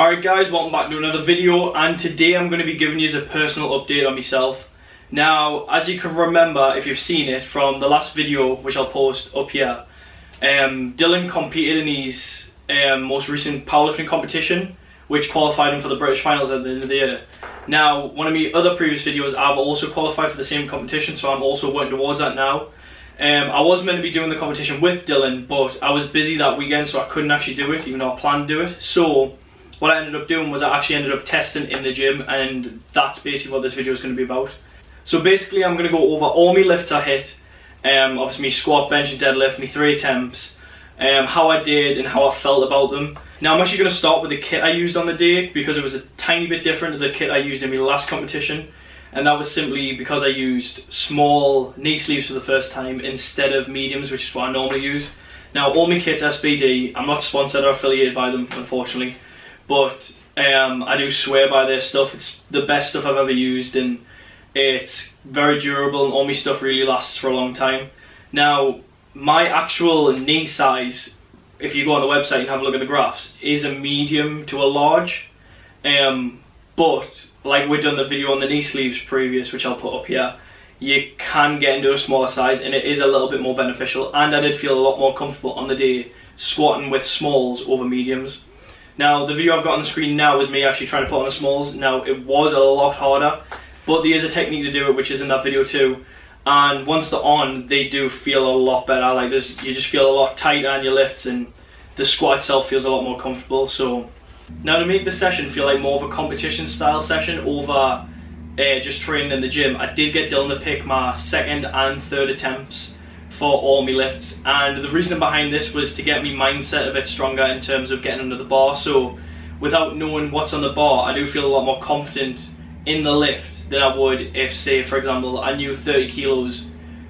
Alright guys, welcome back to another video, and today I'm going to be giving you a personal update on myself. Now, as you can remember, if you've seen it from the last video, which I'll post up here, Dylan competed in his most recent powerlifting competition, which qualified him for the British finals at the end of the year. Now, one of my other previous videos, I've also qualified for the same competition, so I'm also working towards that now. I was meant to be doing the competition with Dylan, but I was busy that weekend, so I couldn't actually do it, even though I planned to do it. So what I ended up doing was I actually ended up testing in the gym, and that's basically what this video is going to be about. So basically I'm going to go over all my lifts I hit, obviously my squat, bench and deadlift, my 3 attempts, how I did and how I felt about them. Now I'm actually going to start with the kit I used on the day, because it was a tiny bit different to the kit I used in my last competition, and that was simply because I used small knee sleeves for the first time instead of mediums, which is what I normally use. Now all my kits SBD, I'm not sponsored or affiliated by them unfortunately, but I do swear by their stuff. It's the best stuff I've ever used, and it's very durable, and all my stuff really lasts for a long time. Now, my actual knee size, if you go on the website and have a look at the graphs, is a medium to a large. But like we've done the video on the knee sleeves previous, which I'll put up here, you can get into a smaller size, and it is a little bit more beneficial. And I did feel a lot more comfortable on the day squatting with smalls over mediums. Now, the video I've got on the screen now is me actually trying to put on the smalls. Now, it was a lot harder, but there is a technique to do it, which is in that video too. And once they're on, they do feel a lot better. Like you just feel a lot tighter on your lifts, and the squat itself feels a lot more comfortable. So now, to make the session feel like more of a competition style session over just training in the gym, I did get Dylan to pick my 2nd and 3rd attempts for all my lifts, and the reason behind this was to get my mindset a bit stronger in terms of getting under the bar. So without knowing what's on the bar, I do feel a lot more confident in the lift than I would if, say for example, I knew 30 kilos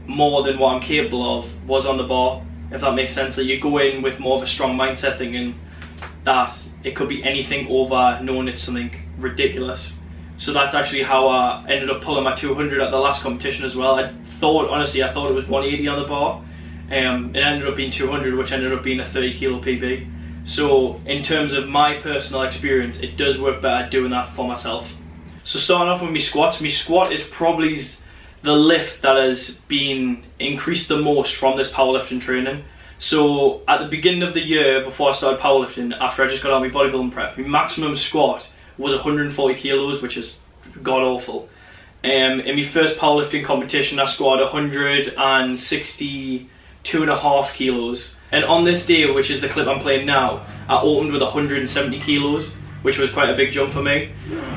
more than what I'm capable of was on the bar, if that makes sense. That you go in with more of a strong mindset, thinking that it could be anything over knowing it's something ridiculous. So that's actually how I ended up pulling my 200 at the last competition as well. Honestly, I thought it was 180 on the bar. It ended up being 200, which ended up being a 30 kilo PB. So in terms of my personal experience, it does work better doing that for myself. So starting off with my squats, my squat is probably the lift that has been increased the most from this powerlifting training. So at the beginning of the year, before I started powerlifting, after I just got out of my bodybuilding prep, my maximum squat was 140 kilos, which is god awful. In my first powerlifting competition, I squatted 162.5 kilos. And on this day, which is the clip I'm playing now, I opened with 170 kilos, which was quite a big jump for me.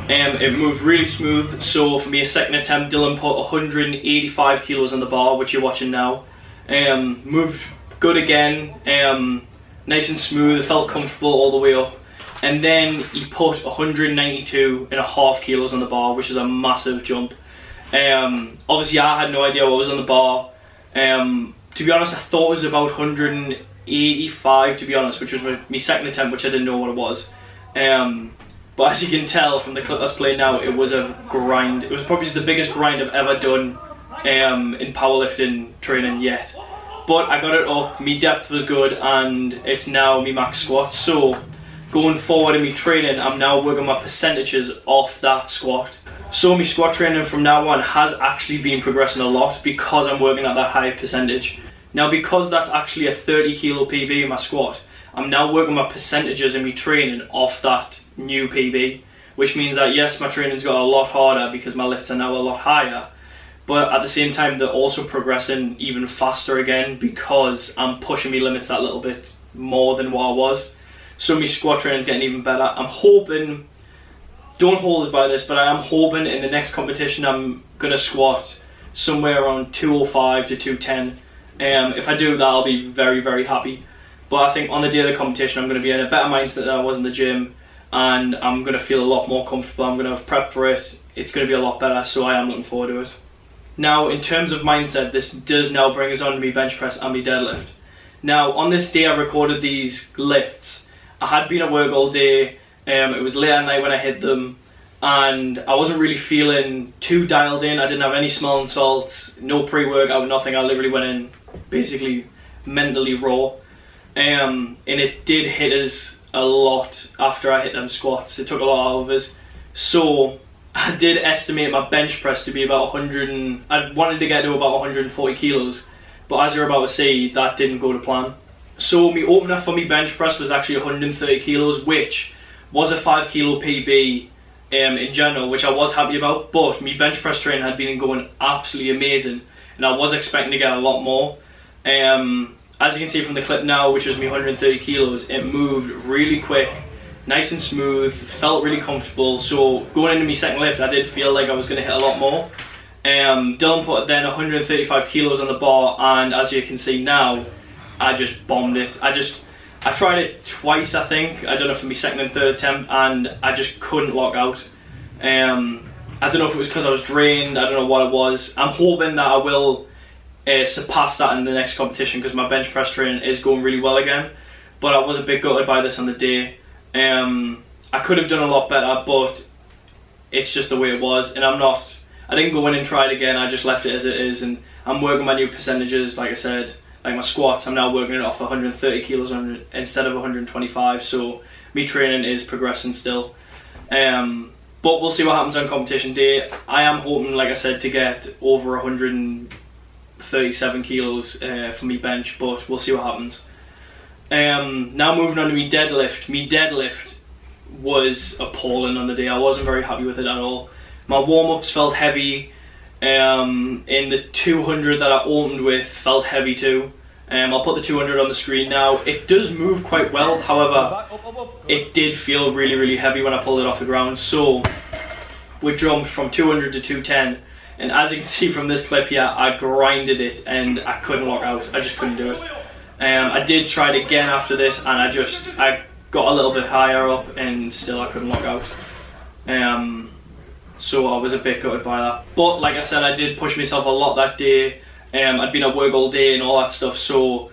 It moved really smooth. So for me, a 2nd attempt, Dylan put 185 kilos on the bar, which you're watching now. Moved good again, nice and smooth. It felt comfortable all the way up. And then he put 192.5 kilos on the bar, which is a massive jump. Obviously, I had no idea what was on the bar. To be honest, I thought it was about 185, to be honest, which was my 2nd attempt, which I didn't know what it was. But as you can tell from the clip that's playing now, it was a grind. It was probably the biggest grind I've ever done in powerlifting training yet. But I got it up, my depth was good, and it's now my max squat. So going forward in my training, I'm now working my percentages off that squat. So my squat training from now on has actually been progressing a lot because I'm working at that high percentage. Now, because that's actually a 30 kilo PB in my squat, I'm now working my percentages in my training off that new PB, which means that yes, my training's got a lot harder because my lifts are now a lot higher, but at the same time they're also progressing even faster again because I'm pushing my limits that little bit more than what I was. So my squat training's getting even better. I'm hoping, don't hold us by this, but I am hoping in the next competition I'm gonna squat somewhere around 205 to 210. If I do that, I'll be very, very happy. But I think on the day of the competition, I'm gonna be in a better mindset than I was in the gym, and I'm gonna feel a lot more comfortable. I'm gonna have prepped for it. It's gonna be a lot better, so I am looking forward to it. Now, in terms of mindset, this does now bring us on to my bench press and my deadlift. Now, on this day I recorded these lifts, I had been at work all day. It was late at night when I hit them, and I wasn't really feeling too dialed in. I didn't have any smelling salts, no pre-workout, nothing. I literally went in basically mentally raw. And it did hit us a lot after I hit them squats. It took a lot out of us. So I did estimate my bench press to be about 100 and I wanted to get to about 140 kilos, but as you're about to see, that didn't go to plan. So my opener for my bench press was actually 130 kilos, which was a 5 kilo PB in general, which I was happy about, but my bench press training had been going absolutely amazing and I was expecting to get a lot more. As you can see from the clip now, which was me 130 kilos, it moved really quick, nice and smooth, felt really comfortable. So going into my second lift, I did feel like I was going to hit a lot more. Dylan put then 135 kilos on the bar, and as you can see now, I just bombed it. I tried it twice, I think. I don't know, for my second and third attempt, and I just couldn't lock out. I don't know if it was because I was drained, I don't know what it was. I'm hoping that I will surpass that in the next competition, because my bench press training is going really well again. But I was a bit gutted by this on the day. I could have done a lot better, but it's just the way it was, and I didn't go in and try it again. I just left it as it is, and I'm working my new percentages. Like I said, like my squats, I'm now working it off 130 kilos instead of 125, so me training is progressing still. But we'll see what happens on competition day. I am hoping, like I said, to get over 137 kilos for me bench, but we'll see what happens. Now moving on to me deadlift. Me deadlift was appalling on the day. I wasn't very happy with it at all. My warm-ups felt heavy. In the 200 that I opened with felt heavy too. I'll put the 200 on the screen now. It does move quite well, however, it did feel really, really heavy when I pulled it off the ground. So we jumped from 200 to 210, and as you can see from this clip here, I grinded it and I couldn't lock out. I just couldn't do it. I did try it again after this, and I got a little bit higher up and still I couldn't lock out. So I was a bit gutted by that. But like I said, I did push myself a lot that day. I'd been at work all day and all that stuff, so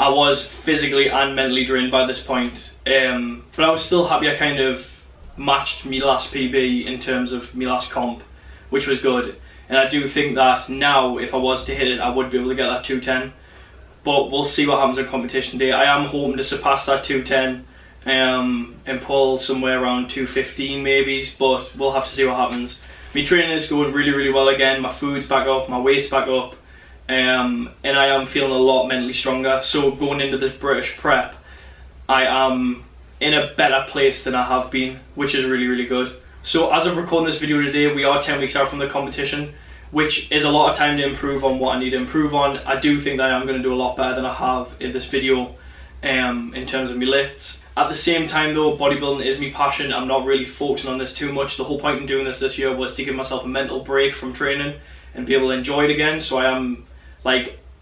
I was physically and mentally drained by this point. But I was still happy I kind of matched my last PB in terms of my last comp, which was good. And I do think that now, if I was to hit it, I would be able to get that 210. But we'll see what happens on competition day. I am hoping to surpass that 210 and pull somewhere around 215 maybe, but we'll have to see what happens. My training is going really, really well again. My food's back up, my weight's back up, and I am feeling a lot mentally stronger. So going into this British prep, I am in a better place than I have been, which is really, really good. So as of recording this video today, we are 10 weeks out from the competition, which is a lot of time to improve on what I need to improve on. I do think that I am going to do a lot better than I have in this video in terms of my lifts. At the same time though, bodybuilding is my passion. I'm not really focusing on this too much. The whole point in doing this year was to give myself a mental break from training and be able to enjoy it again. So I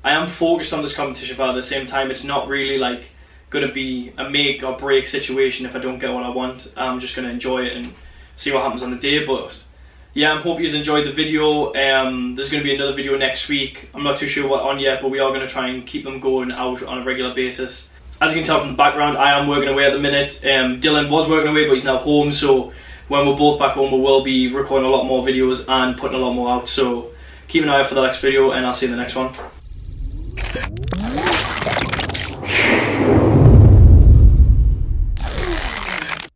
am focused on this competition, but at the same time, it's not really like going to be a make or break situation if I don't get what I want. I'm just going to enjoy it and see what happens on the day. But yeah, I hope you enjoyed the video. There's going to be another video next week. I'm not too sure what on yet, but we are going to try and keep them going out on a regular basis. As you can tell from the background, I am working away at the minute. Dylan was working away, but he's now home, so when we're both back home, we will be recording a lot more videos and putting a lot more out. So keep an eye out for the next video, and I'll see you in the next one.